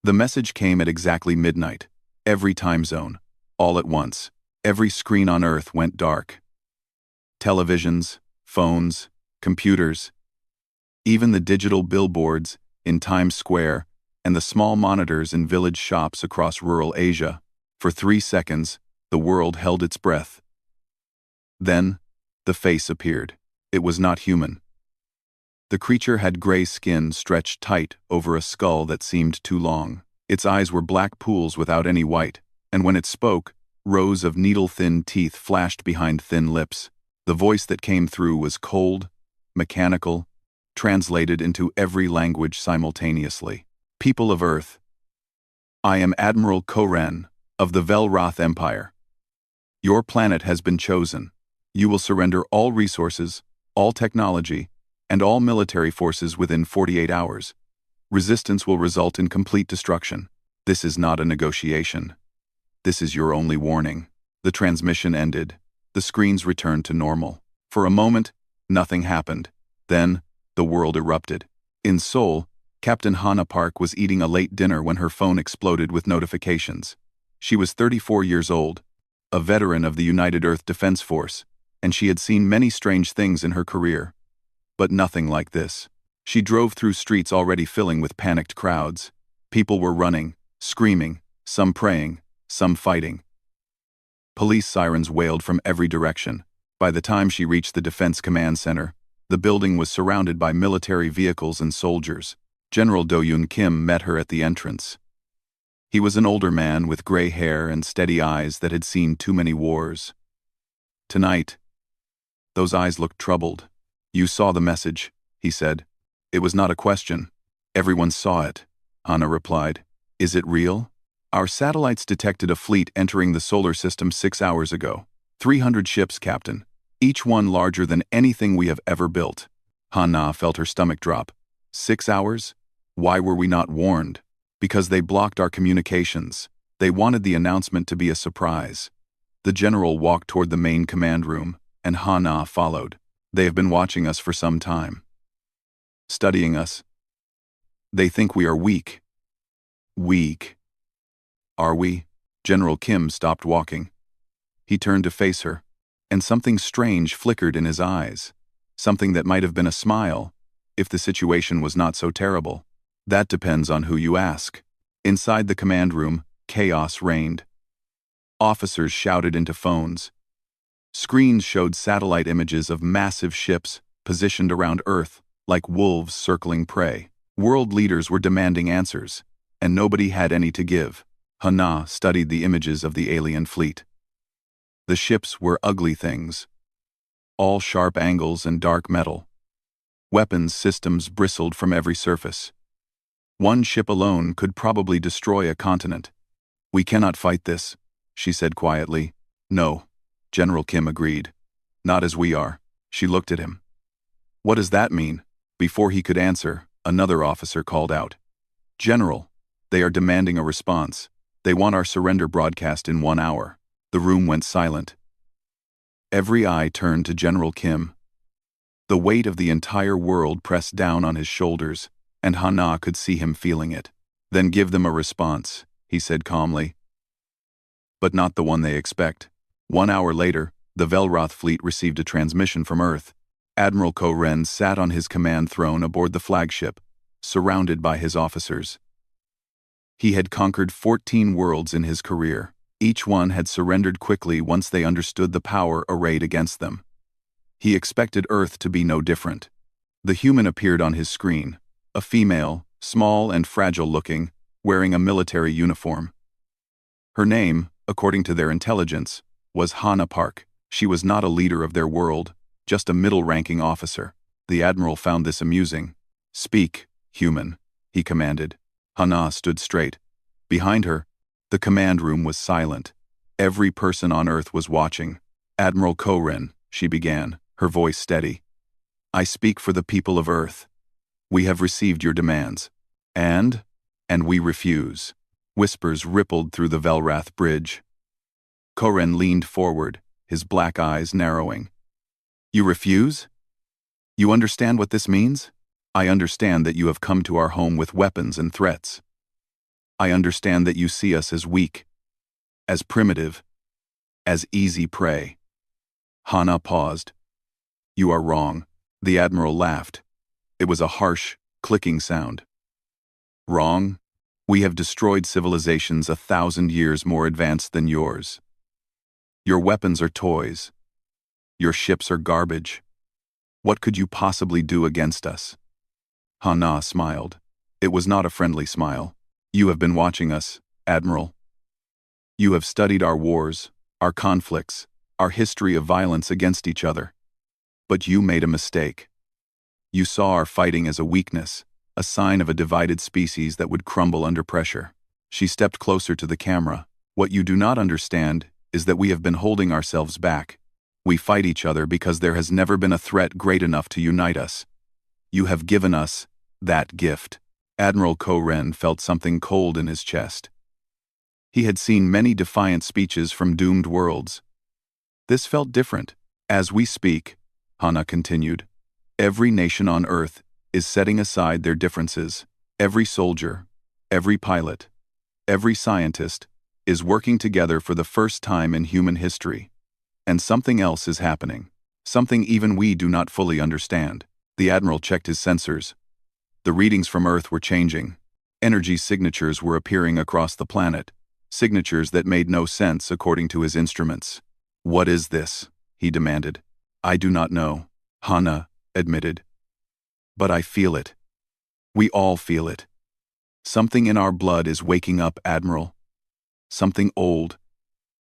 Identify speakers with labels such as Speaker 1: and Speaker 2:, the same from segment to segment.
Speaker 1: The message came at exactly midnight. Every time zone. All at once. Every screen on Earth went dark. Televisions, phones, computers, even the digital billboards in Times Square and the small monitors in village shops across rural Asia. For 3 seconds, the world held its breath. Then, the face appeared. It was not human. The creature had gray skin stretched tight over a skull that seemed too long. Its eyes were black pools without any white, and when it spoke, rows of needle-thin teeth flashed behind thin lips. The voice that came through was cold, mechanical, translated into every language simultaneously. People of Earth, I am Admiral Koren of the Velroth Empire. Your planet has been chosen. You will surrender all resources, all technology, and all military forces within 48 hours. Resistance will result in complete destruction. This is not a negotiation. This is your only warning. The transmission ended. The screens returned to normal. For a moment, nothing happened. Then, the world erupted. In Seoul, Captain Hana Park was eating a late dinner when her phone exploded with notifications. She was 34 years old, a veteran of the United Earth Defense Force, and she had seen many strange things in her career. But nothing like this. She drove through streets already filling with panicked crowds. People were running, screaming, some praying, some fighting. Police sirens wailed from every direction. By the time she reached the Defense Command Center, the building was surrounded by military vehicles and soldiers. General Do-Yoon Kim met her at the entrance. He was an older man with gray hair and steady eyes that had seen too many wars. Tonight, those eyes looked troubled. You saw the message, he said. It was not a question. Everyone saw it, Hana replied. Is it real? Our satellites detected a fleet entering the solar system 6 hours ago. 300 ships, Captain. Each one larger than anything we have ever built. Hana felt her stomach drop. 6 hours? Why were we not warned? Because they blocked our communications. They wanted the announcement to be a surprise. The general walked toward the main command room, and Hana followed. They have been watching us for some time. Studying us. They think we are weak. Weak. Are we? General Kim stopped walking. He turned to face her, and something strange flickered in his eyes. Something that might have been a smile, if the situation was not so terrible. That depends on who you ask. Inside the command room, chaos reigned. Officers shouted into phones. Screens showed satellite images of massive ships positioned around Earth, like wolves circling prey. World leaders were demanding answers, and nobody had any to give. Hana studied the images of the alien fleet. The ships were ugly things, all sharp angles and dark metal. Weapons systems bristled from every surface. One ship alone could probably destroy a continent. We cannot fight this, she said quietly. No, General Kim agreed. Not as we are. She looked at him. What does that mean? Before he could answer, another officer called out. General, they are demanding a response. They want our surrender broadcast in 1 hour. The room went silent. Every eye turned to General Kim. The weight of the entire world pressed down on his shoulders, and Hana could see him feeling it. Then give them a response, he said calmly. But not the one they expect. 1 hour later, the Velroth fleet received a transmission from Earth. Admiral Koren sat on his command throne aboard the flagship, surrounded by his officers. He had conquered 14 worlds in his career. Each one had surrendered quickly once they understood the power arrayed against them. He expected Earth to be no different. The human appeared on his screen, a female, small and fragile-looking, wearing a military uniform. Her name, according to their intelligence, was Hana Park. She was not a leader of their world, just a middle-ranking officer. The admiral found this amusing. Speak, human, he commanded. Hana stood straight. Behind her, the command room was silent. Every person on Earth was watching. Admiral Koren, she began, her voice steady. I speak for the people of Earth. We have received your demands. And we refuse. Whispers rippled through the Velroth bridge. Koren leaned forward, his black eyes narrowing. You refuse? You understand what this means? I understand that you have come to our home with weapons and threats. I understand that you see us as weak, as primitive, as easy prey. Hana paused. You are wrong. The Admiral laughed. It was a harsh, clicking sound. Wrong? We have destroyed civilizations 1,000 years more advanced than yours. Your weapons are toys. Your ships are garbage. What could you possibly do against us? Hana smiled. It was not a friendly smile. You have been watching us, Admiral. You have studied our wars, our conflicts, our history of violence against each other. But you made a mistake. You saw our fighting as a weakness, a sign of a divided species that would crumble under pressure. She stepped closer to the camera. What you do not understand is that we have been holding ourselves back. We fight each other because there has never been a threat great enough to unite us. You have given us that gift. Admiral Ko-Ren felt something cold in his chest. He had seen many defiant speeches from doomed worlds. This felt different. As we speak, Hana continued, every nation on Earth is setting aside their differences. Every soldier, every pilot, every scientist is working together for the first time in human history. And something else is happening. Something even we do not fully understand. The Admiral checked his sensors. The readings from Earth were changing. Energy signatures were appearing across the planet. Signatures that made no sense according to his instruments. What is this? He demanded. I do not know, Hana admitted. But I feel it. We all feel it. Something in our blood is waking up, Admiral. Something old.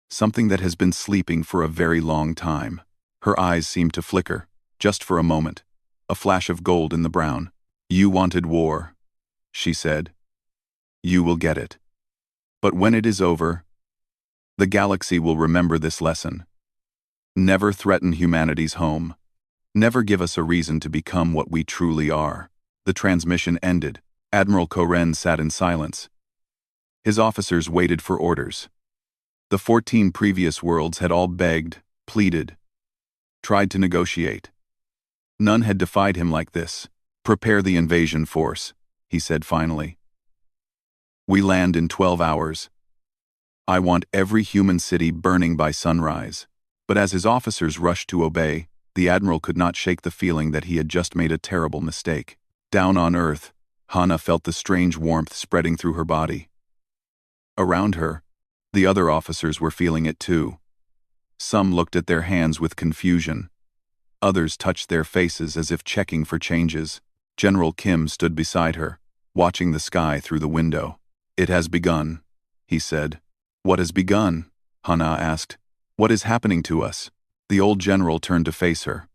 Speaker 1: Something that has been sleeping for a very long time. Her eyes seemed to flicker, just for a moment. A flash of gold in the brown. You wanted war, she said. You will get it. But when it is over, the galaxy will remember this lesson. Never threaten humanity's home. Never give us a reason to become what we truly are. The transmission ended. Admiral Ko-Ren sat in silence. His officers waited for orders. The 14 previous worlds had all begged, pleaded, tried to negotiate. None had defied him like this. Prepare the invasion force, he said finally. We land in 12 hours. I want every human city burning by sunrise. But as his officers rushed to obey, the Admiral could not shake the feeling that he had just made a terrible mistake. Down on Earth, Hana felt the strange warmth spreading through her body. Around her, the other officers were feeling it too. Some looked at their hands with confusion. Others touched their faces as if checking for changes. General Kim stood beside her, watching the sky through the window. It has begun, he said. What has begun? Hana asked. What is happening to us? The old general turned to face her.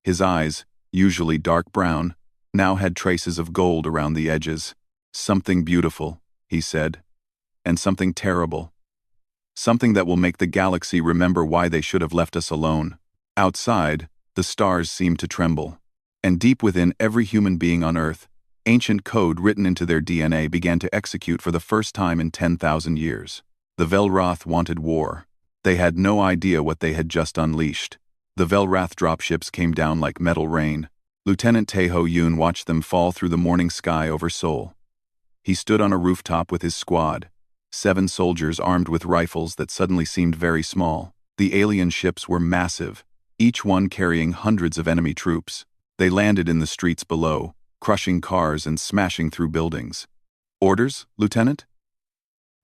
Speaker 1: His eyes, usually dark brown, now had traces of gold around the edges. Something beautiful, he said. And something terrible. Something that will make the galaxy remember why they should have left us alone. Outside, the stars seemed to tremble. And deep within every human being on Earth, ancient code written into their DNA began to execute for the first time in 10,000 years. The Velrath wanted war. They had no idea what they had just unleashed. The Velrath dropships came down like metal rain. Lieutenant Taeho Yoon watched them fall through the morning sky over Seoul. He stood on a rooftop with his squad, 7 soldiers armed with rifles that suddenly seemed very small. The alien ships were massive, each one carrying hundreds of enemy troops. They landed in the streets below, crushing cars and smashing through buildings. Orders, Lieutenant?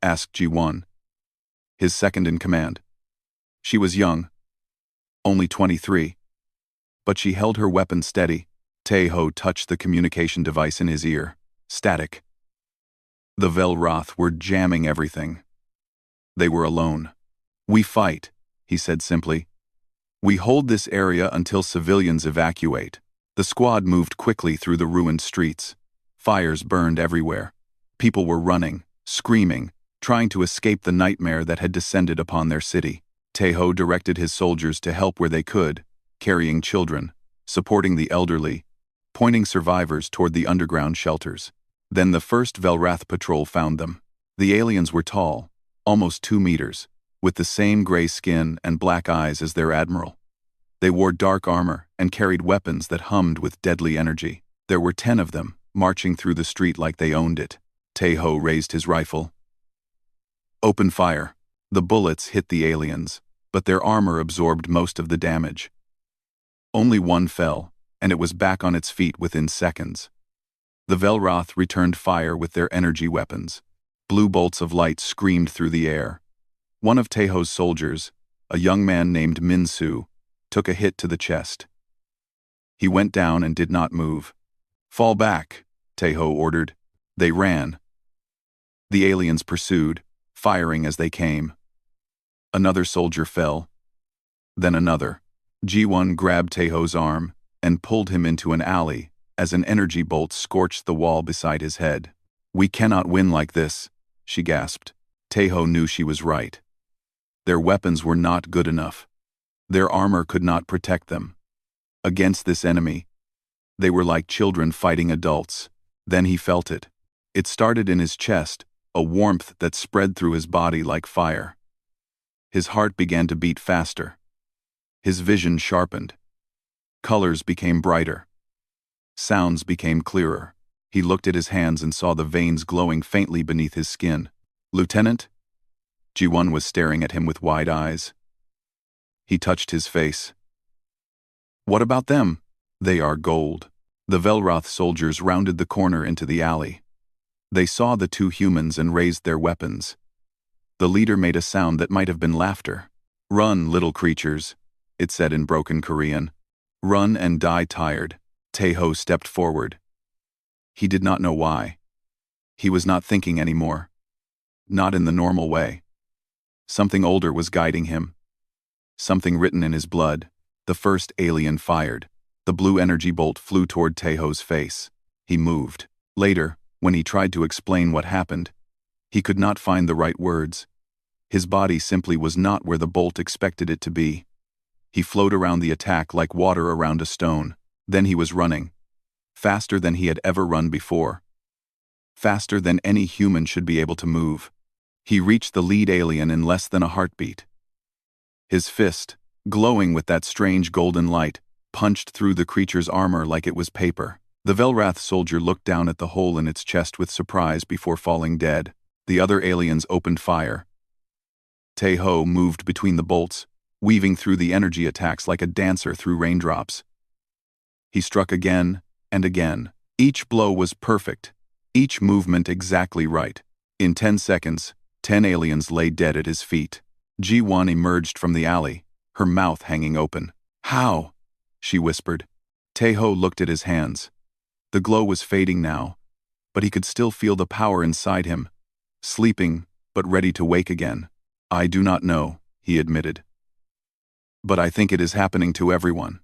Speaker 1: Asked Ji-won, his second in command. She was young, only 23. But she held her weapon steady. Taeho touched the communication device in his ear. Static. The Velrath were jamming everything. They were alone. We fight, he said simply. We hold this area until civilians evacuate. The squad moved quickly through the ruined streets. Fires burned everywhere. People were running, screaming, trying to escape the nightmare that had descended upon their city. Taeho directed his soldiers to help where they could, carrying children, supporting the elderly, pointing survivors toward the underground shelters. Then the first Velrath patrol found them. The aliens were tall, almost 2 meters, with the same gray skin and black eyes as their admiral. They wore dark armor and carried weapons that hummed with deadly energy. There were 10 of them, marching through the street like they owned it. Taeho raised his rifle. Open fire. The bullets hit the aliens, but their armor absorbed most of the damage. Only one fell, and it was back on its feet within seconds. The Velroth returned fire with their energy weapons. Blue bolts of light screamed through the air. One of Taeho's soldiers, a young man named Minsu, took a hit to the chest. He went down and did not move. Fall back, Taeho ordered. They ran. The aliens pursued, firing as they came. Another soldier fell. Then another. Ji-won grabbed Taeho's arm and pulled him into an alley as an energy bolt scorched the wall beside his head. We cannot win like this, she gasped. Taeho knew she was right. Their weapons were not good enough. Their armor could not protect them. Against this enemy, they were like children fighting adults. Then he felt it. It started in his chest, a warmth that spread through his body like fire. His heart began to beat faster. His vision sharpened. Colors became brighter. Sounds became clearer. He looked at his hands and saw the veins glowing faintly beneath his skin. Lieutenant? Ji-won was staring at him with wide eyes. He touched his face. What about them? They are gold. The Velroth soldiers rounded the corner into the alley. They saw the two humans and raised their weapons. The leader made a sound that might have been laughter. Run, little creatures, it said in broken Korean. Run and die tired. Taeho stepped forward. He did not know why. He was not thinking anymore. Not in the normal way. Something older was guiding him. Something written in his blood. The first alien fired. The blue energy bolt flew toward Taeho's face. He moved. Later, when he tried to explain what happened, he could not find the right words. His body simply was not where the bolt expected it to be. He flowed around the attack like water around a stone. Then he was running. Faster than he had ever run before. Faster than any human should be able to move. He reached the lead alien in less than a heartbeat. His fist, glowing with that strange golden light, punched through the creature's armor like it was paper. The Velroth soldier looked down at the hole in its chest with surprise before falling dead. The other aliens opened fire. Taeho moved between the bolts, weaving through the energy attacks like a dancer through raindrops. He struck again and again. Each blow was perfect, each movement exactly right. In 10 seconds, 10 aliens lay dead at his feet. Ji-won emerged from the alley, her mouth hanging open. How? She whispered. Taeho looked at his hands. The glow was fading now, but he could still feel the power inside him, sleeping but ready to wake again. I do not know, he admitted. But I think it is happening to everyone.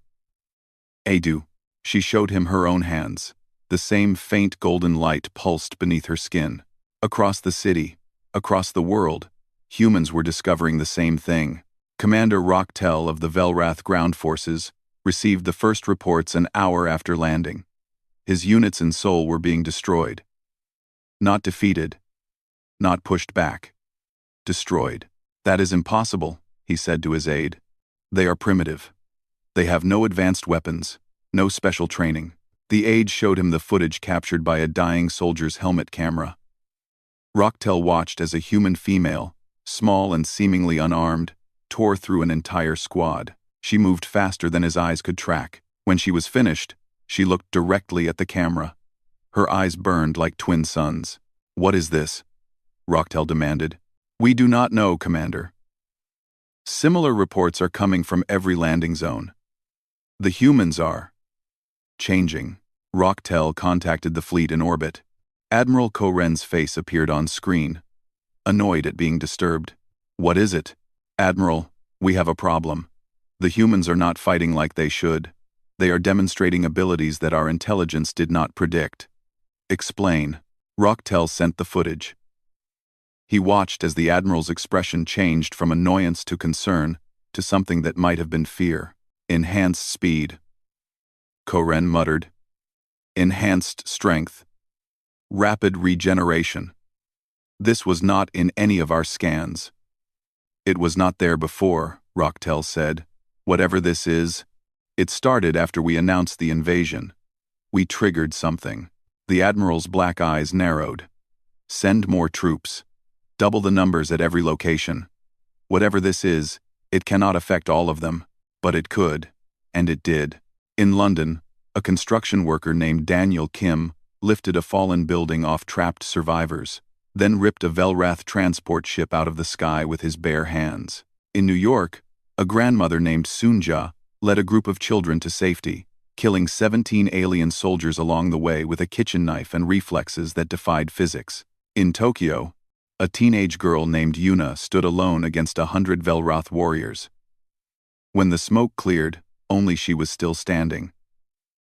Speaker 1: Adu. She showed him her own hands. The same faint golden light pulsed beneath her skin. Across the city, across the world, humans were discovering the same thing. Commander Rocktel of the Velroth ground forces received the first reports an hour after landing. His units in Seoul were being destroyed. Not defeated. Not pushed back. Destroyed. That is impossible, he said to his aide. They are primitive. They have no advanced weapons, no special training. The aide showed him the footage captured by a dying soldier's helmet camera. Rocktel watched as a human female, small and seemingly unarmed, tore through an entire squad. She moved faster than his eyes could track. When she was finished, she looked directly at the camera. Her eyes burned like twin suns. What is this? Rocktel demanded. We do not know, Commander. Similar reports are coming from every landing zone. The humans are changing. Rocktel contacted the fleet in orbit. Admiral Koren's face appeared on screen, annoyed at being disturbed. What is it? Admiral, we have a problem. The humans are not fighting like they should. They are demonstrating abilities that our intelligence did not predict. Explain. Rocktel sent the footage. He watched as the Admiral's expression changed from annoyance to concern to something that might have been fear. Enhanced speed. Koren muttered. Enhanced strength. Rapid regeneration. This was not in any of our scans. It was not there before, Rocktel said. Whatever this is, it started after we announced the invasion. We triggered something. The Admiral's black eyes narrowed. Send more troops. Double the numbers at every location. Whatever this is, it cannot affect all of them, but it could, and it did. In London, a construction worker named Daniel Kim lifted a fallen building off trapped survivors, then ripped a Velrath transport ship out of the sky with his bare hands. In New York, a grandmother named Sunja led a group of children to safety, killing 17 alien soldiers along the way with a kitchen knife and reflexes that defied physics. In Tokyo, a teenage girl named Yuna stood alone against 100 Velroth warriors. When the smoke cleared, only she was still standing,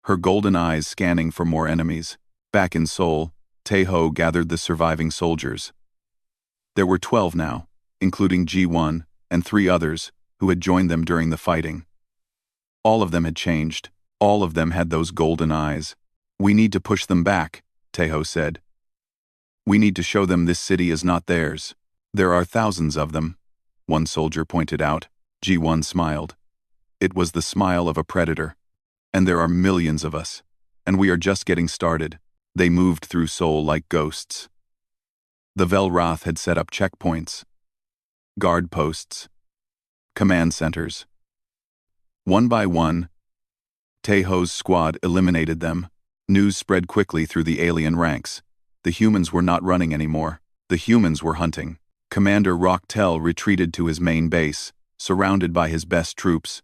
Speaker 1: her golden eyes scanning for more enemies. Back in Seoul, Taeho gathered the surviving soldiers. There were 12 now, including G1 and 3 others who had joined them during the fighting. All of them had changed. All of them had those golden eyes. "We need to push them back," Taeho said. "We need to show them this city is not theirs. There are thousands of them," one soldier pointed out. G1 smiled. It was the smile of a predator. "And there are millions of us. And we are just getting started." They moved through Seoul like ghosts. The Velroth had set up checkpoints, guard posts, command centers. One by one, Taeho's squad eliminated them. News spread quickly through the alien ranks. The humans were not running anymore. The humans were hunting. Commander Rocktel retreated to his main base, surrounded by his best troops.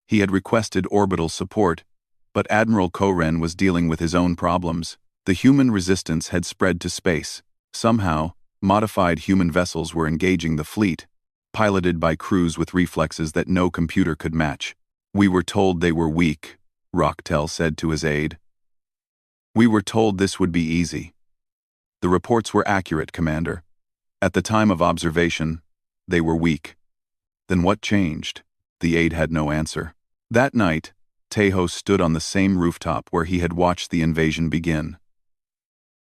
Speaker 1: He had requested orbital support, but Admiral Koren was dealing with his own problems. The human resistance had spread to space. Somehow, modified human vessels were engaging the fleet, piloted by crews with reflexes that no computer could match. "We were told they were weak," Rocktel said to his aide. "We were told this would be easy." "The reports were accurate, Commander. At the time of observation, they were weak." "Then what changed?" The aide had no answer. That night, Taeho stood on the same rooftop where he had watched the invasion begin.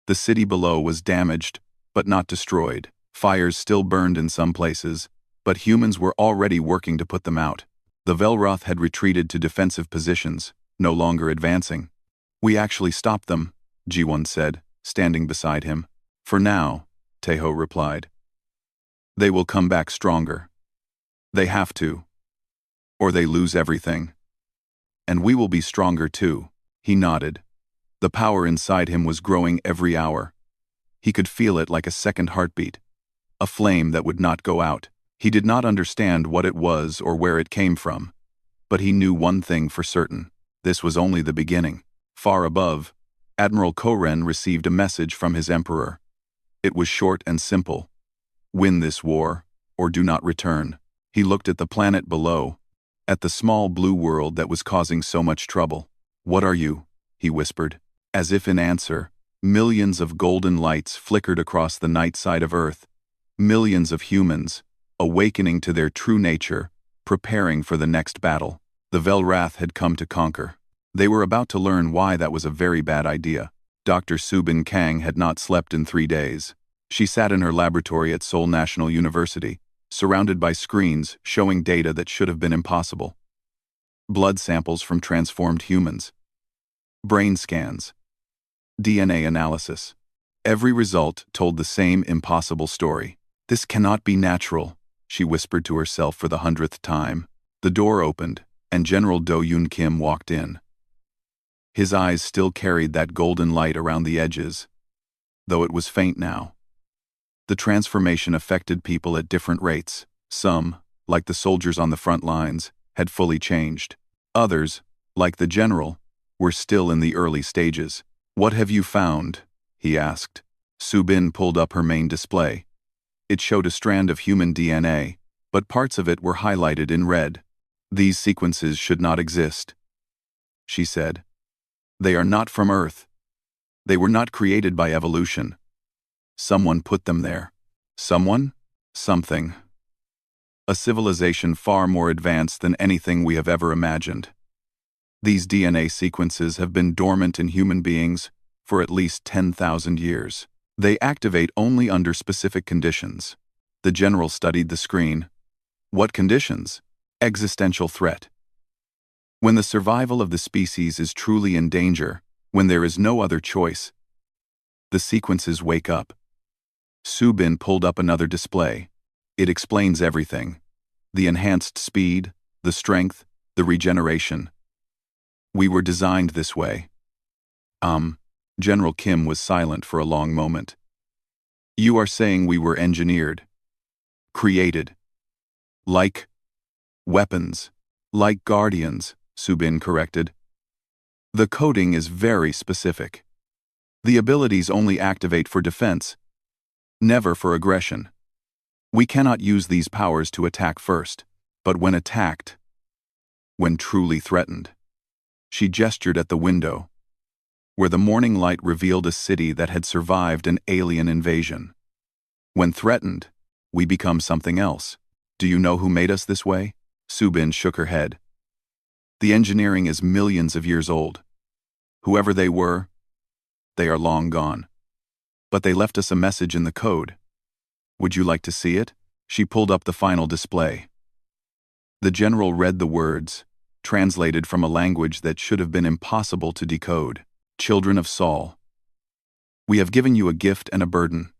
Speaker 1: The city below was damaged, but not destroyed. Fires still burned in some places, but humans were already working to put them out. The Velroth had retreated to defensive positions, no longer advancing. "We actually stopped them," G1 said, standing beside him. "For now," Taeho replied. "They will come back stronger. They have to. Or they lose everything. And we will be stronger too." He nodded. The power inside him was growing every hour. He could feel it like a second heartbeat, a flame that would not go out. He did not understand what it was or where it came from, but he knew one thing for certain. This was only the beginning. Far above, Admiral Koren received a message from his emperor. It was short and simple. "Win this war, or do not return." He looked at the planet below, at the small blue world that was causing so much trouble. "What are you?" he whispered. As if in answer, millions of golden lights flickered across the night side of Earth. Millions of humans, awakening to their true nature, preparing for the next battle. The Velrath had come to conquer. They were about to learn why that was a very bad idea. Dr. Subin Kang had not slept in 3 days. She sat in her laboratory at Seoul National University, surrounded by screens showing data that should have been impossible. Blood samples from transformed humans. Brain scans. DNA analysis. Every result told the same impossible story. "This cannot be natural," she whispered to herself for the 100th time. The door opened, and General Do Yoon Kim walked in. His eyes still carried that golden light around the edges, though it was faint now. The transformation affected people at different rates. Some, like the soldiers on the front lines, had fully changed. Others, like the general, were still in the early stages. "What have you found?" he asked. Subin pulled up her main display. It showed a strand of human DNA, but parts of it were highlighted in red. "These sequences should not exist," she said. "They are not from Earth. They were not created by evolution. Someone put them there. Someone? Something. A civilization far more advanced than anything we have ever imagined. These DNA sequences have been dormant in human beings for at least 10,000 years. They activate only under specific conditions." The general studied the screen. "What conditions?" "Existential threat. When the survival of the species is truly in danger, when there is no other choice, The sequences wake up. Subin pulled up another display. It explains everything. The enhanced speed, the strength, the regeneration. We were designed this way. General Kim was silent for a long moment. You are saying we were engineered, created, like weapons, like guardians, Subin corrected. The coding is very specific. The abilities only activate for defense, never for aggression. We cannot use these powers to attack first, but when attacked, when truly threatened. She gestured at the window, where the morning light revealed a city that had survived an alien invasion. When threatened, we become something else. Do you know who made us this way? Subin shook her head. The engineering is millions of years old. Whoever they were, they are long gone. But they left us a message in the code. Would you like to see it? She pulled up the final display. The general read the words, translated from a language that should have been impossible to decode. Children of Saul. We have given you a gift and a burden.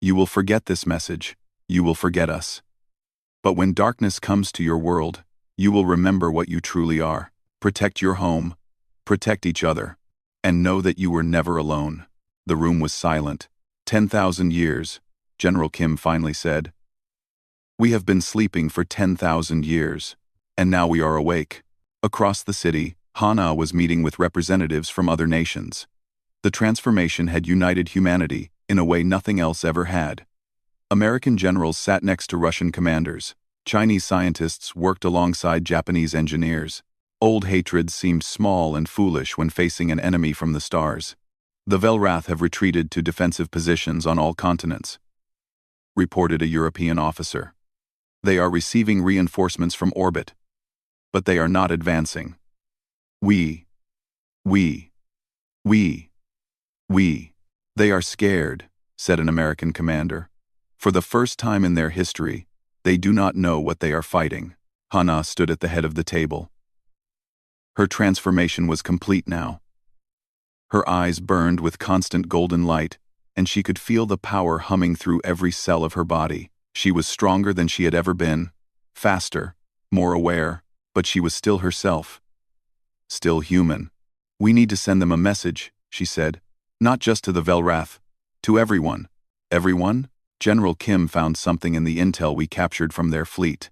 Speaker 1: You will forget this message. You will forget us. But when darkness comes to your world, you will remember what you truly are. Protect your home, protect each other, and know that you were never alone. The room was silent. 10,000 years, General Kim finally said. We have been sleeping for 10,000 years, and now we are awake. Across the city, Hana was meeting with representatives from other nations. The transformation had united humanity in a way nothing else ever had. American generals sat next to Russian commanders. Chinese scientists worked alongside Japanese engineers. Old hatreds seemed small and foolish when facing an enemy from the stars. The Velrath have retreated to defensive positions on all continents, reported a European officer. They are receiving reinforcements from orbit, but they are not advancing. We. They are scared, said an American commander. For the first time in their history, they do not know what they are fighting. Hana stood at the head of the table. Her transformation was complete now. Her eyes burned with constant golden light, and she could feel the power humming through every cell of her body. She was stronger than she had ever been, faster, more aware, but she was still herself. Still human. We need to send them a message, she said. Not just to the Velrath, to everyone. Everyone? General Kim found something in the intel we captured from their fleet.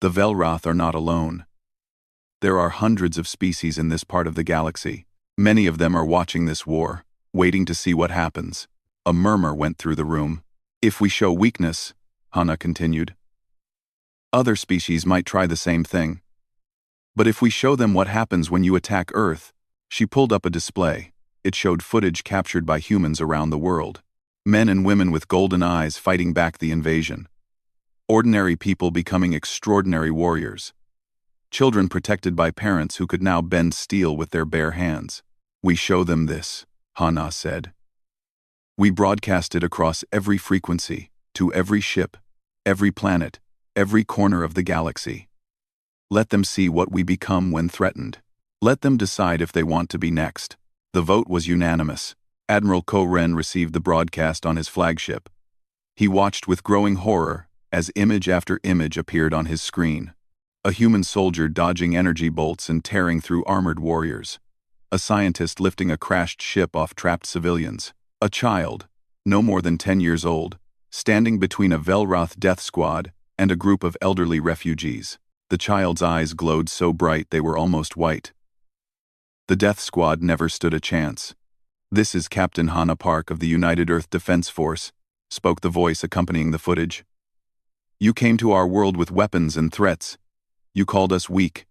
Speaker 1: The Velrath are not alone. There are hundreds of species in this part of the galaxy. Many of them are watching this war, waiting to see what happens. A murmur went through the room. If we show weakness, Hana continued, other species might try the same thing. But if we show them what happens when you attack Earth, she pulled up a display. It showed footage captured by humans around the world. Men and women with golden eyes fighting back the invasion. Ordinary people becoming extraordinary warriors. Children protected by parents who could now bend steel with their bare hands. We show them this, Hana said. We broadcast it across every frequency, to every ship, every planet, every corner of the galaxy. Let them see what we become when threatened. Let them decide if they want to be next. The vote was unanimous. Admiral Ko Ren received the broadcast on his flagship. He watched with growing horror as image after image appeared on his screen. A human soldier dodging energy bolts and tearing through armored warriors. A scientist lifting a crashed ship off trapped civilians. A child, no more than 10 years old, standing between a Velrath death squad and a group of elderly refugees. The child's eyes glowed so bright they were almost white. The death squad never stood a chance. This is Captain Hana Park of the United Earth Defense Force, spoke the voice accompanying the footage. You came to our world with weapons and threats. You called us weak.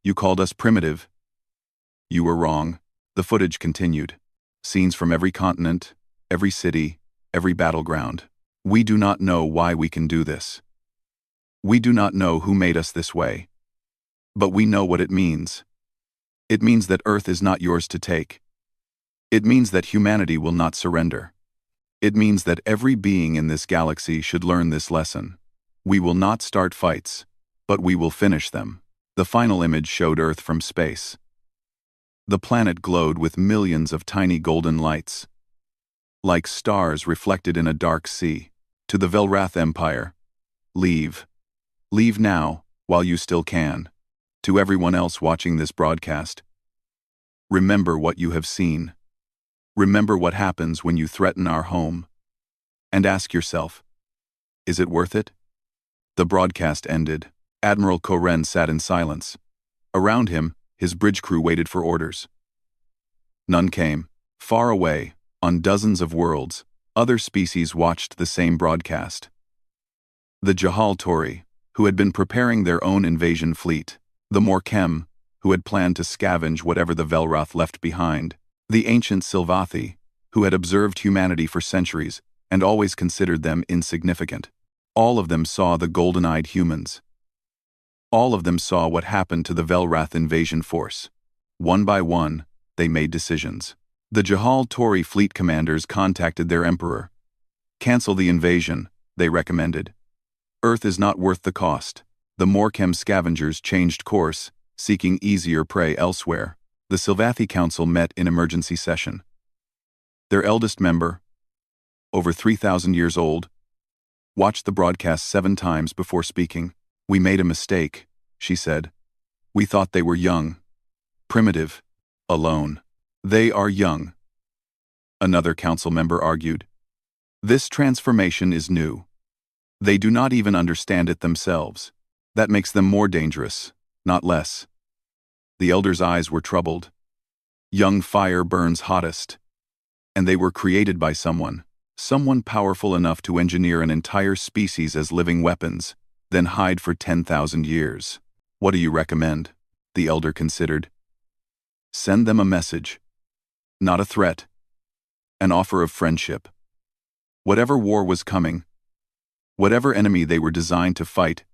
Speaker 1: You called us primitive. You were wrong. The footage continued. Scenes from every continent, every city, every battleground. We do not know why we can do this. We do not know who made us this way. But we know what it means. It means that Earth is not yours to take. It means that humanity will not surrender. It means that every being in this galaxy should learn this lesson. We will not start fights, but we will finish them. The final image showed Earth from space. The planet glowed with millions of tiny golden lights. like stars reflected in a dark sea. To the Velrath Empire, leave. Leave now, while you still can. To everyone else watching this broadcast, remember what you have seen. Remember what happens when you threaten our home. And ask yourself, is it worth it? The broadcast ended. Admiral Koren sat in silence. Around him, his bridge crew waited for orders. None came. Far away, on dozens of worlds, other species watched the same broadcast. The Jahal Tori, who had been preparing their own invasion fleet, the Morkem, who had planned to scavenge whatever the Velroth left behind, the ancient Silvathi, who had observed humanity for centuries and always considered them insignificant. All of them saw the golden-eyed humans. All of them saw what happened to the Velrath invasion force. One by one, they made decisions. The Jahal Tori fleet commanders contacted their emperor. Cancel the invasion, they recommended. Earth is not worth the cost. The Morkem scavengers changed course, seeking easier prey elsewhere. The Silvathi Council met in emergency session. Their eldest member, over 3,000 years old, watched the broadcast 7 times before speaking. We made a mistake, she said. We thought they were young, primitive, alone. They are young. Another council member argued. This transformation is new. They do not even understand it themselves. That makes them more dangerous, not less. The elder's eyes were troubled. Young fire burns hottest. And they were created by someone powerful enough to engineer an entire species as living weapons, then hide for 10,000 years. What do you recommend? The elder considered. Send them a message. Not a threat. An offer of friendship. Whatever war was coming, whatever enemy they were designed to fight,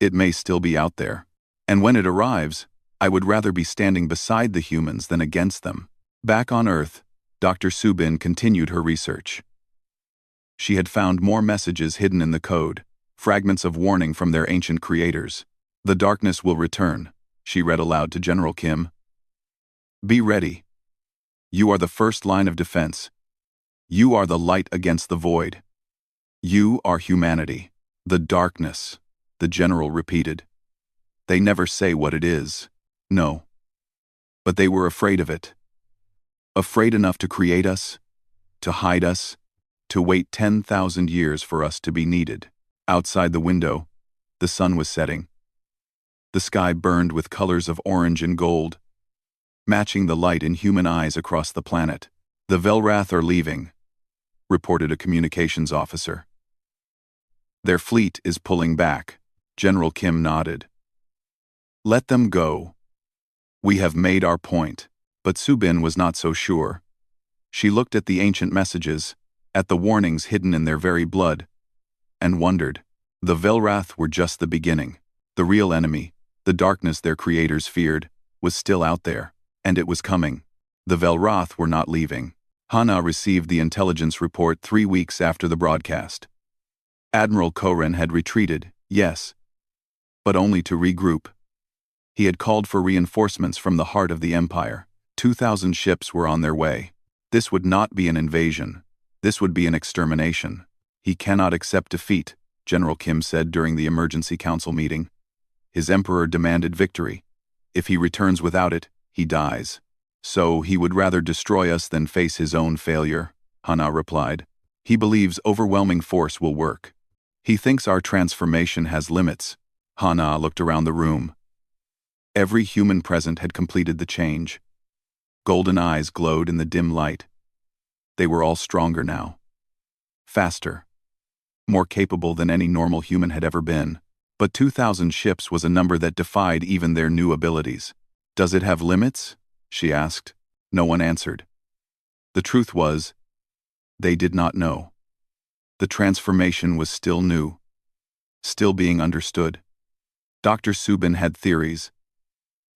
Speaker 1: it may still be out there. And when it arrives, I would rather be standing beside the humans than against them. Back on Earth, Dr. Subin continued her research. She had found more messages hidden in the code, fragments of warning from their ancient creators. The darkness will return, she read aloud to General Kim. Be ready. You are the first line of defense. You are the light against the void. You are humanity. The darkness, the general repeated. They never say what it is. No. But they were afraid of it. Afraid enough to create us, to hide us, to wait 10,000 years for us to be needed. Outside the window, the sun was setting. The sky burned with colors of orange and gold, matching the light in human eyes across the planet. The Velrath are leaving, reported a communications officer. Their fleet is pulling back. General Kim nodded. Let them go. We have made our point. But Subin was not so sure. She looked at the ancient messages, at the warnings hidden in their very blood, and wondered. The Velrath were just the beginning. The real enemy, the darkness their creators feared, was still out there, and it was coming. The Velrath were not leaving. Hana received the intelligence report 3 weeks after the broadcast. Admiral Koren had retreated, yes, but only to regroup. He had called for reinforcements from the heart of the Empire. 2,000 ships were on their way. This would not be an invasion. This would be an extermination. He cannot accept defeat, General Kim said during the emergency council meeting. His emperor demanded victory. If he returns without it, he dies. So he would rather destroy us than face his own failure, Hana replied. He believes overwhelming force will work. He thinks our transformation has limits. Hana looked around the room. Every human present had completed the change. Golden eyes glowed in the dim light. They were all stronger now. Faster. More capable than any normal human had ever been. But 2,000 ships was a number that defied even their new abilities. Does it have limits? She asked. No one answered. The truth was, they did not know. The transformation was still new. Still being understood. Dr. Subin had theories.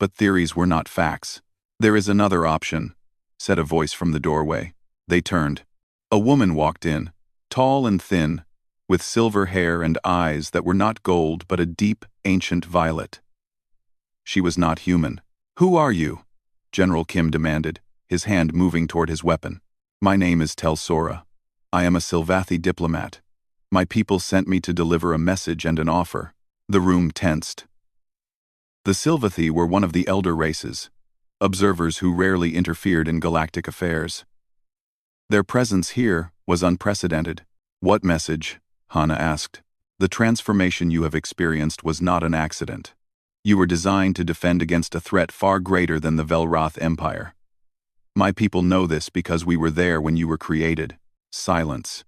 Speaker 1: But theories were not facts. There is another option, said a voice from the doorway. They turned. A woman walked in, tall and thin, with silver hair and eyes that were not gold but a deep, ancient violet. She was not human. Who are you? General Kim demanded, his hand moving toward his weapon. My name is Telsora. I am a Silvathi diplomat. My people sent me to deliver a message and an offer. The room tensed. The Silvathi were one of the elder races, observers who rarely interfered in galactic affairs. Their presence here was unprecedented. What message? Hana asked. The transformation you have experienced was not an accident. You were designed to defend against a threat far greater than the Velroth Empire. My people know this because we were there when you were created. Silence.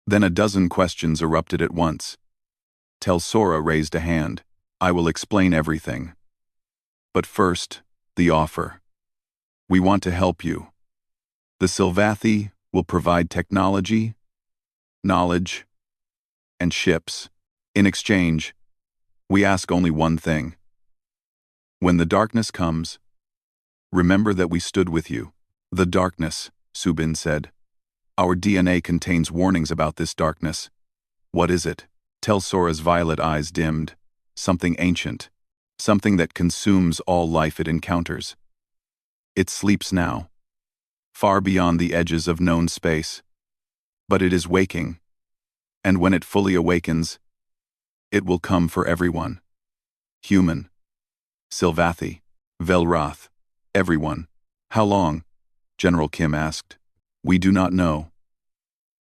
Speaker 1: Then a dozen questions erupted at once. Telsora raised a hand. I will explain everything. But first, the offer. We want to help you. The Silvathi will provide technology, knowledge, and ships. In exchange, we ask only one thing. When the darkness comes, remember that we stood with you. The darkness, Subin said. Our DNA contains warnings about this darkness. What is it? Telsora's violet eyes dimmed. Something ancient. Something that consumes all life it encounters. It sleeps now, far beyond the edges of known space. But it is waking. And when it fully awakens, it will come for everyone. Human. Silvathi. Velroth. Everyone. How long? General Kim asked. We do not know.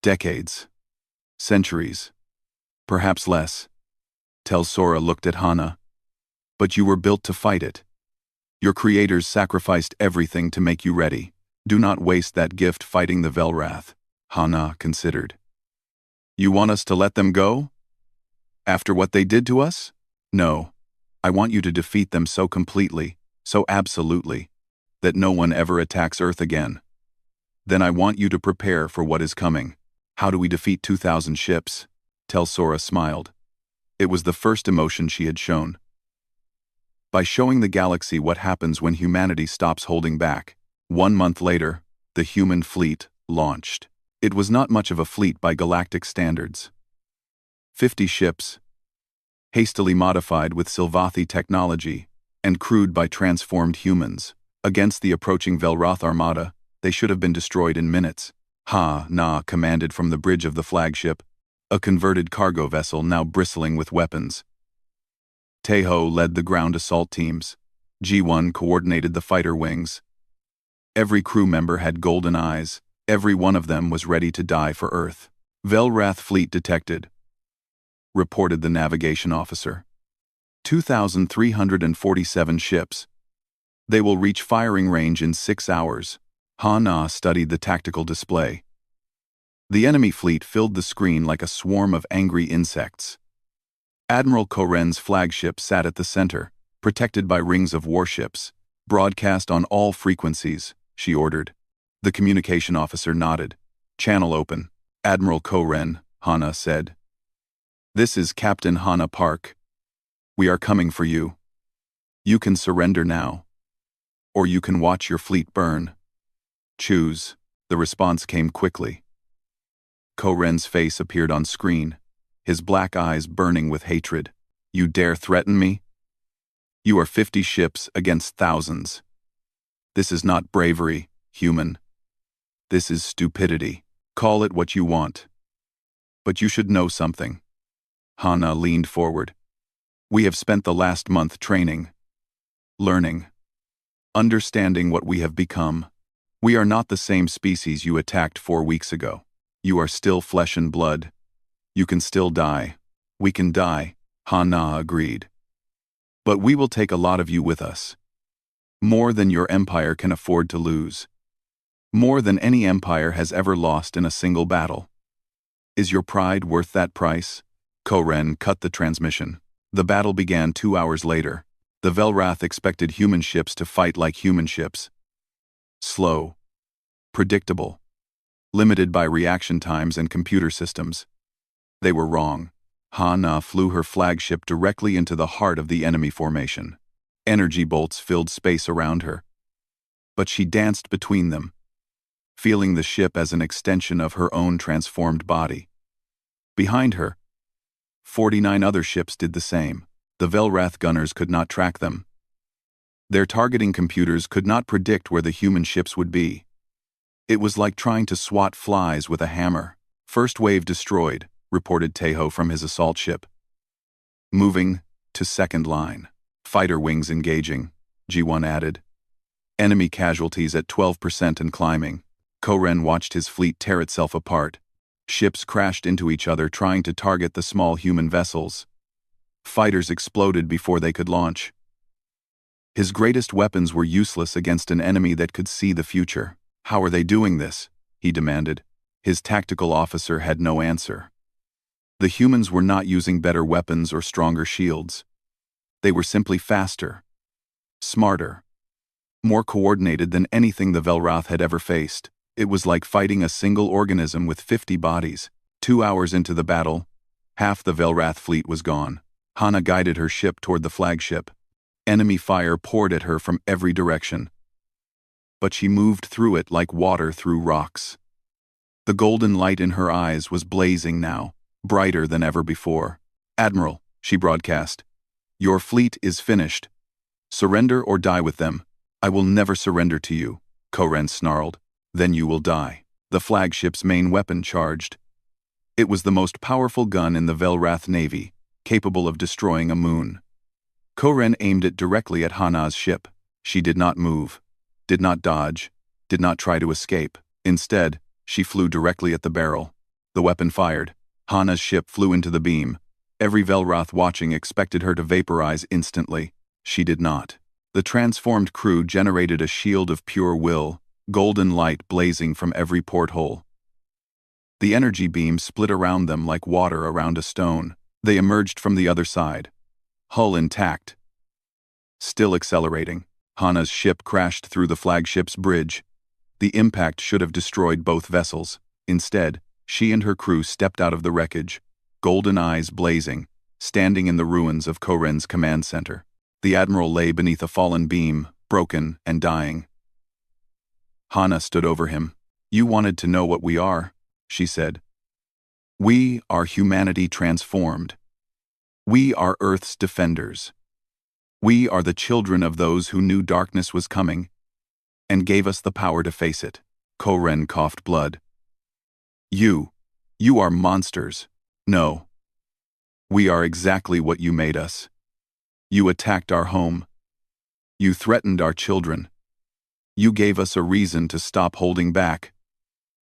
Speaker 1: Decades. Centuries. Perhaps less. Telsora looked at Hana. But you were built to fight it. Your creators sacrificed everything to make you ready. Do not waste that gift fighting the Velrath. Hana considered. You want us to let them go? After what they did to us? No. I want you to defeat them so completely, so absolutely, that no one ever attacks Earth again. Then I want you to prepare for what is coming. How do we defeat 2,000 ships? Telsora smiled. It was the first emotion she had shown. By showing the galaxy what happens when humanity stops holding back. 1 month later, the human fleet launched. It was not much of a fleet by galactic standards. 50 ships, hastily modified with Silvathi technology, and crewed by transformed humans. Against the approaching Velroth armada, they should have been destroyed in minutes. Ha-Na commanded from the bridge of the flagship, a converted cargo vessel now bristling with weapons. Teho led the ground assault teams. G1 coordinated the fighter wings. Every crew member had golden eyes. Every one of them was ready to die for Earth. Velrath fleet detected, reported the navigation officer. 2,347 ships. They will reach firing range in 6 hours. Ha-Na studied the tactical display. The enemy fleet filled the screen like a swarm of angry insects. Admiral Koren's flagship sat at the center, protected by rings of warships. Broadcast on all frequencies, she ordered. The communication officer nodded. Channel open. Admiral Koren, Hana said. This is Captain Hana Park. We are coming for you. You can surrender now. Or you can watch your fleet burn. Choose. The response came quickly. Koren's face appeared on screen, his black eyes burning with hatred. You dare threaten me? You are 50 ships against thousands. This is not bravery, human. This is stupidity. Call it what you want. But you should know something. Hana leaned forward. We have spent the last month training, learning, understanding what we have become. We are not the same species you attacked 4 weeks ago. You are still flesh and blood. You can still die. We can die, Hana agreed. But we will take a lot of you with us. More than your empire can afford to lose. More than any empire has ever lost in a single battle. Is your pride worth that price? Koren cut the transmission. The battle began 2 hours later. The Velrath expected human ships to fight like human ships. Slow. Predictable. Limited by reaction times and computer systems. They were wrong. Ha-Na flew her flagship directly into the heart of the enemy formation. Energy bolts filled space around her. But she danced between them, feeling the ship as an extension of her own transformed body. Behind her, 49 other ships did the same. The Velrath gunners could not track them. Their targeting computers could not predict where the human ships would be. It was like trying to swat flies with a hammer. First wave destroyed, reported Tejo from his assault ship. Moving to second line. Fighter wings engaging, G1 added. Enemy casualties at 12% and climbing. Koren watched his fleet tear itself apart. Ships crashed into each other trying to target the small human vessels. Fighters exploded before they could launch. His greatest weapons were useless against an enemy that could see the future. How are they doing this? He demanded. His tactical officer had no answer. The humans were not using better weapons or stronger shields. They were simply faster, smarter, more coordinated than anything the Velrath had ever faced. It was like fighting a single organism with 50 bodies. 2 hours into the battle, half the Velrath fleet was gone. Hana guided her ship toward the flagship. Enemy fire poured at her from every direction. But she moved through it like water through rocks. The golden light in her eyes was blazing now, brighter than ever before. "Admiral," she broadcast, "your fleet is finished. Surrender or die with them." "I will never surrender to you," Koren snarled. "Then you will die." The flagship's main weapon charged. It was the most powerful gun in the Velrath Navy, capable of destroying a moon. Koren aimed it directly at Hana's ship. She did not move, did not dodge, did not try to escape. Instead, she flew directly at the barrel. The weapon fired. Hana's ship flew into the beam. Every Velrath watching expected her to vaporize instantly. She did not. The transformed crew generated a shield of pure will, golden light blazing from every porthole. The energy beam split around them like water around a stone. They emerged from the other side, hull intact, still accelerating. Hana's ship crashed through the flagship's bridge. The impact should have destroyed both vessels. Instead, she and her crew stepped out of the wreckage, golden eyes blazing, standing in the ruins of Koren's command center. The admiral lay beneath a fallen beam, broken and dying. Hana stood over him. "You wanted to know what we are," she said. "We are humanity transformed. We are Earth's defenders. We are the children of those who knew darkness was coming and gave us the power to face it." Koren coughed blood. You are monsters." "No. We are exactly what you made us. You attacked our home. You threatened our children. You gave us a reason to stop holding back."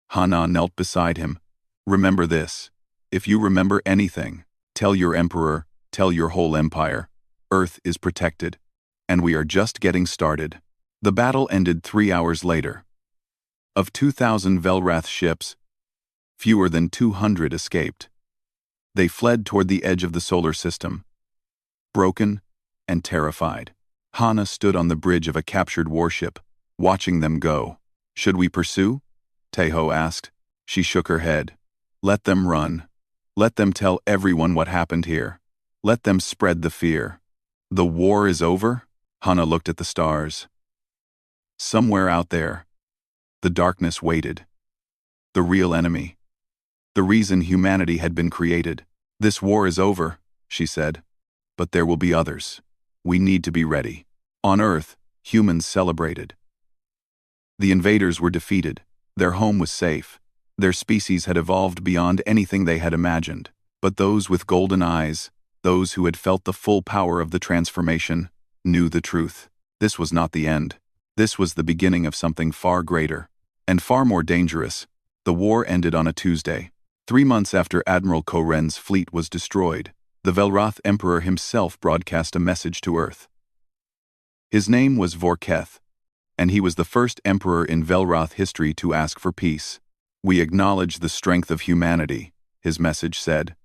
Speaker 1: Hana knelt beside him. "Remember this. If you remember anything, tell your emperor, tell your whole empire. Earth is protected, and we are just getting started." The battle ended 3 hours later. Of 2,000 Velrath ships, fewer than 200 escaped. They fled toward the edge of the solar system, broken and terrified. Hana stood on the bridge of a captured warship, watching them go. "Should we pursue?" Tejo asked. She shook her head. "Let them run. Let them tell everyone what happened here. Let them spread the fear." "The war is over?" Hana looked at the stars. Somewhere out there, the darkness waited. The real enemy. The reason humanity had been created. "This war is over," she said. "But there will be others. We need to be ready." On Earth, humans celebrated. The invaders were defeated. Their home was safe. Their species had evolved beyond anything they had imagined. But those with golden eyes, those who had felt the full power of the transformation, knew the truth. This was not the end. This was the beginning of something far greater and far more dangerous. The war ended on a Tuesday. 3 months after Admiral Koren's fleet was destroyed, the Velrath Emperor himself broadcast a message to Earth. His name was Vorketh, and he was the first emperor in Velrath history to ask for peace. "We acknowledge the strength of humanity," his message said.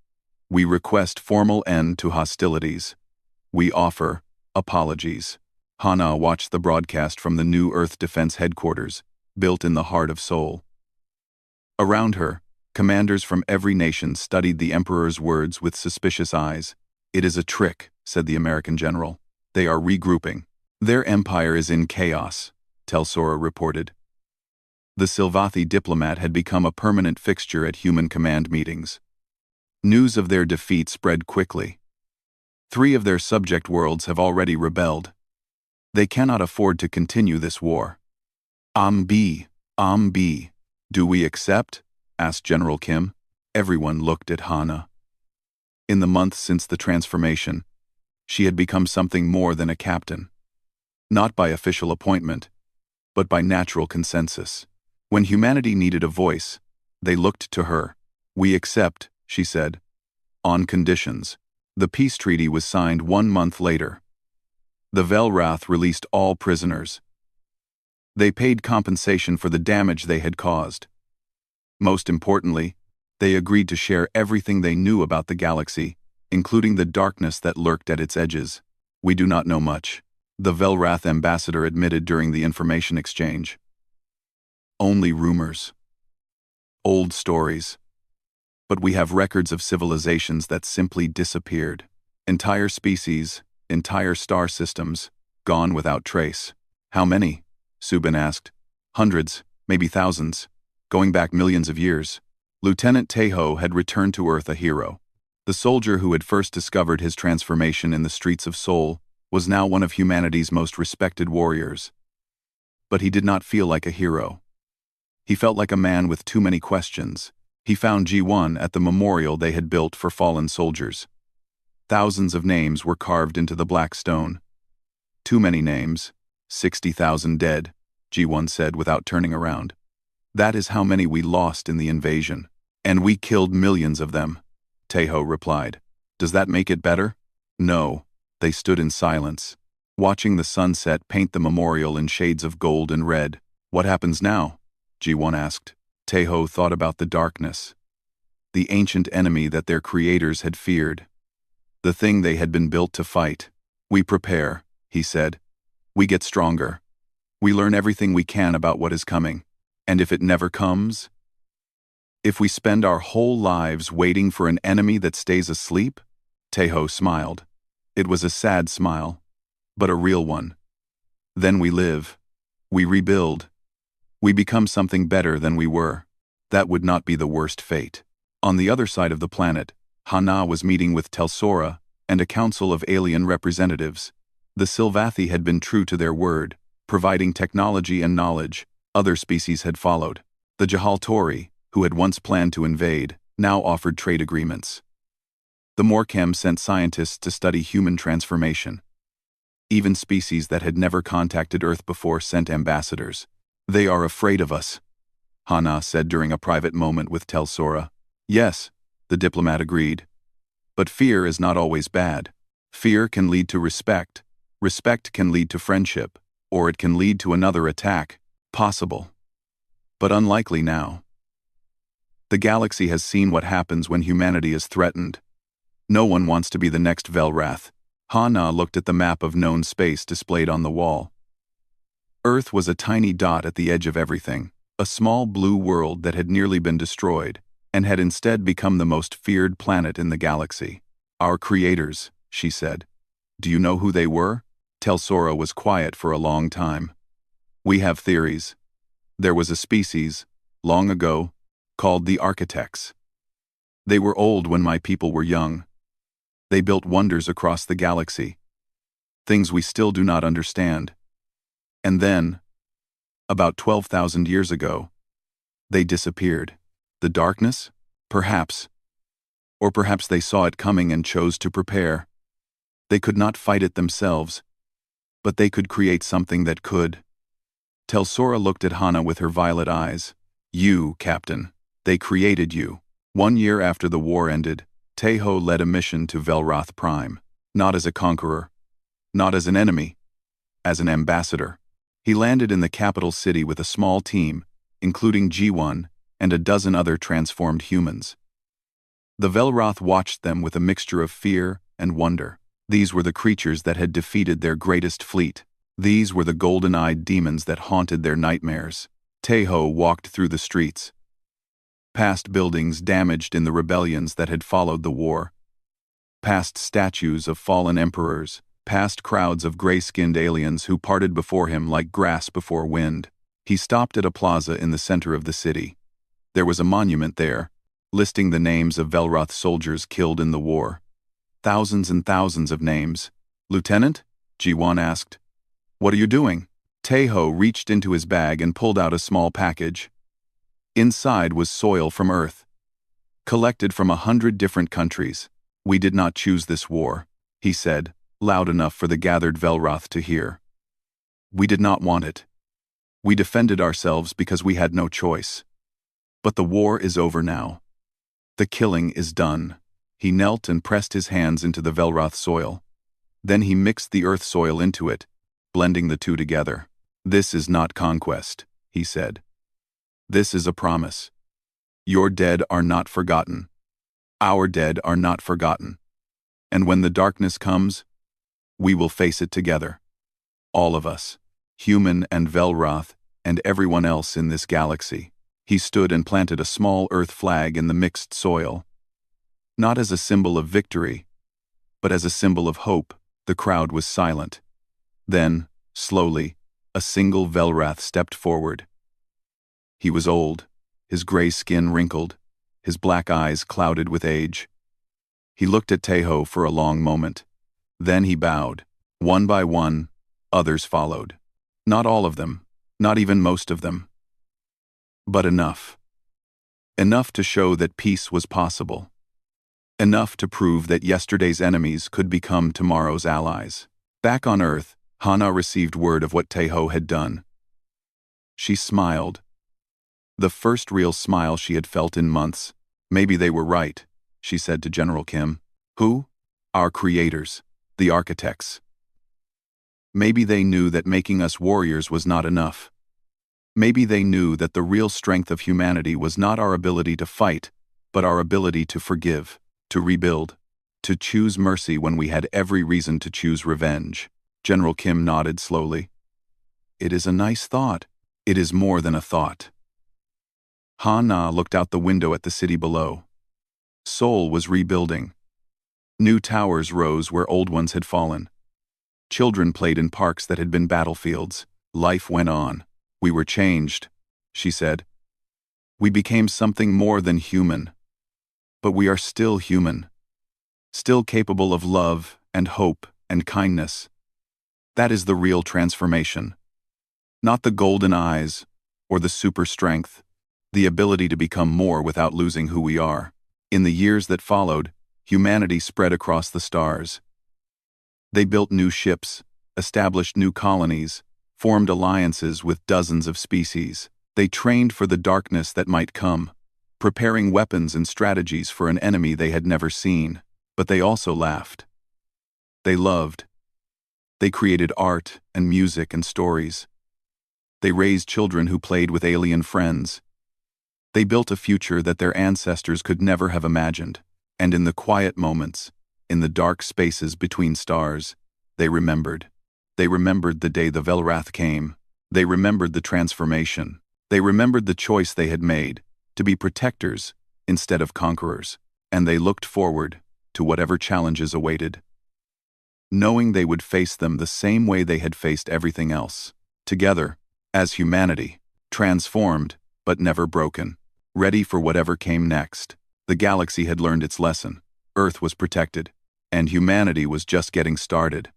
Speaker 1: "We request formal end to hostilities. We offer apologies." Hana watched the broadcast from the new Earth Defense Headquarters, built in the heart of Seoul. Around her, commanders from every nation studied the Emperor's words with suspicious eyes. "It is a trick," said the American general. "They are regrouping. Their empire is in chaos," Telsora reported. The Silvathi diplomat had become a permanent fixture at human command meetings. News of their defeat spread quickly. 3 of their subject worlds have already rebelled. They cannot afford to continue this war. B. Do we accept? Asked General Kim. Everyone looked at Hana. In the months since the transformation, she had become something more than a captain. Not by official appointment, but by natural consensus. When humanity needed a voice, they looked to her. We accept, she said. On conditions. The peace treaty was signed 1 month later. The Velrath released all prisoners. They paid compensation for the damage they had caused. Most importantly, they agreed to share everything they knew about the galaxy, including the darkness that lurked at its edges. We do not know much, the Velrath ambassador admitted during the information exchange. Only rumors. Old stories. But we have records of civilizations that simply disappeared. Entire species, entire star systems, gone without trace. How many? Subin asked. Hundreds, maybe thousands, going back millions of years. Lieutenant Tejo had returned to Earth a hero. The soldier who had first discovered his transformation in the streets of Seoul was now one of humanity's most respected warriors. But he did not feel like a hero. He felt like a man with too many questions. He found G1 at the memorial they had built for fallen soldiers. Thousands of names were carved into the black stone. Too many names. 60,000 dead, G1 said without turning around. That is how many we lost in the invasion. And we killed millions of them, Tejo replied. Does that make it better? No. They stood in silence, watching the sunset paint the memorial in shades of gold and red. What happens now? G1 asked. Tejo thought about the darkness. The ancient enemy that their creators had feared. The thing they had been built to fight. We prepare, he said. We get stronger. We learn everything we can about what is coming. And if it never comes? If we spend our whole lives waiting for an enemy that stays asleep? Tejo smiled. It was a sad smile, but a real one. Then we live. We rebuild. We become something better than we were. That would not be the worst fate. On the other side of the planet, Hana was meeting with Telsora and a council of alien representatives. The Silvathi had been true to their word, providing technology and knowledge. Other species had followed. The Jahaltori, who had once planned to invade, now offered trade agreements. The Morchem sent scientists to study human transformation. Even species that had never contacted Earth before sent ambassadors. They are afraid of us, Hana said during a private moment with Telsora. Yes, the diplomat agreed. But fear is not always bad. Fear can lead to respect. Respect can lead to friendship, or it can lead to another attack. Possible. But unlikely now. The galaxy has seen what happens when humanity is threatened. No one wants to be the next Velrath. Hana looked at the map of known space displayed on the wall. Earth was a tiny dot at the edge of everything, a small blue world that had nearly been destroyed, and had instead become the most feared planet in the galaxy. Our creators, she said. Do you know who they were? Telsora was quiet for a long time. We have theories. There was a species, long ago, called the Architects. They were old when my people were young. They built wonders across the galaxy. Things we still do not understand. And then, about 12,000 years ago, they disappeared. The darkness? Perhaps. Or perhaps they saw it coming and chose to prepare. They could not fight it themselves, but they could create something that could. Telsora looked at Hana with her violet eyes. You, Captain. They created you. 1 year after the war ended, Tejo led a mission to Velrath Prime. Not as a conqueror. Not as an enemy. As an ambassador. He landed in the capital city with a small team, including G1 and a dozen other transformed humans. The Velrath watched them with a mixture of fear and wonder. These were the creatures that had defeated their greatest fleet. These were the golden-eyed demons that haunted their nightmares. Tejo walked through the streets. Past buildings damaged in the rebellions that had followed the war. Past statues of fallen emperors. Past crowds of gray-skinned aliens who parted before him like grass before wind. He stopped at a plaza in the center of the city. There was a monument there, listing the names of Velrath soldiers killed in the war. Thousands and thousands of names. Lieutenant? G1 asked. What are you doing? Taeho reached into his bag and pulled out a small package. Inside was soil from Earth, collected from 100 different countries. "We did not choose this war," he said, loud enough for the gathered Velroth to hear. "We did not want it. We defended ourselves because we had no choice. But the war is over now. The killing is done." He knelt and pressed his hands into the Velroth soil. Then he mixed the earth soil into it, blending the two together. "This is not conquest," he said. "This is a promise. Your dead are not forgotten. Our dead are not forgotten. And when the darkness comes, we will face it together. All of us, human and Velroth, and everyone else in this galaxy." He stood and planted a small earth flag in the mixed soil. Not as a symbol of victory, but as a symbol of hope. The crowd was silent. Then, slowly, a single Velroth stepped forward. He was old, his gray skin wrinkled, his black eyes clouded with age. He looked at Taeho for a long moment. Then he bowed. One by one, others followed. Not all of them, not even most of them. But enough. Enough to show that peace was possible. Enough to prove that yesterday's enemies could become tomorrow's allies. Back on Earth, Hana received word of what Taeho had done. She smiled. The first real smile she had felt in months. "Maybe they were right," she said to General Kim. "Who?" "Our creators, the architects. Maybe they knew that making us warriors was not enough. Maybe they knew that the real strength of humanity was not our ability to fight, but our ability to forgive, to rebuild, to choose mercy when we had every reason to choose revenge." General Kim nodded slowly. "It is a nice thought. It is more than a thought." Ha-Na looked out the window at the city below. Seoul was rebuilding. New towers rose where old ones had fallen. Children played in parks that had been battlefields. Life went on. "We were changed," she said. "We became something more than human. But we are still human. Still capable of love and hope and kindness. That is the real transformation. Not the golden eyes or the super strength, the ability to become more without losing who we are." In the years that followed, humanity spread across the stars. They built new ships, established new colonies, formed alliances with dozens of species. They trained for the darkness that might come, preparing weapons and strategies for an enemy they had never seen. But they also laughed. They loved. They created art and music and stories. They raised children who played with alien friends. They built a future that their ancestors could never have imagined. And in the quiet moments, in the dark spaces between stars, they remembered. They remembered the day the Velroth came. They remembered the transformation. They remembered the choice they had made, to be protectors instead of conquerors. And they looked forward to whatever challenges awaited, knowing they would face them the same way they had faced everything else. Together, as humanity, transformed but never broken, ready for whatever came next. The galaxy had learned its lesson. Earth was protected, and humanity was just getting started.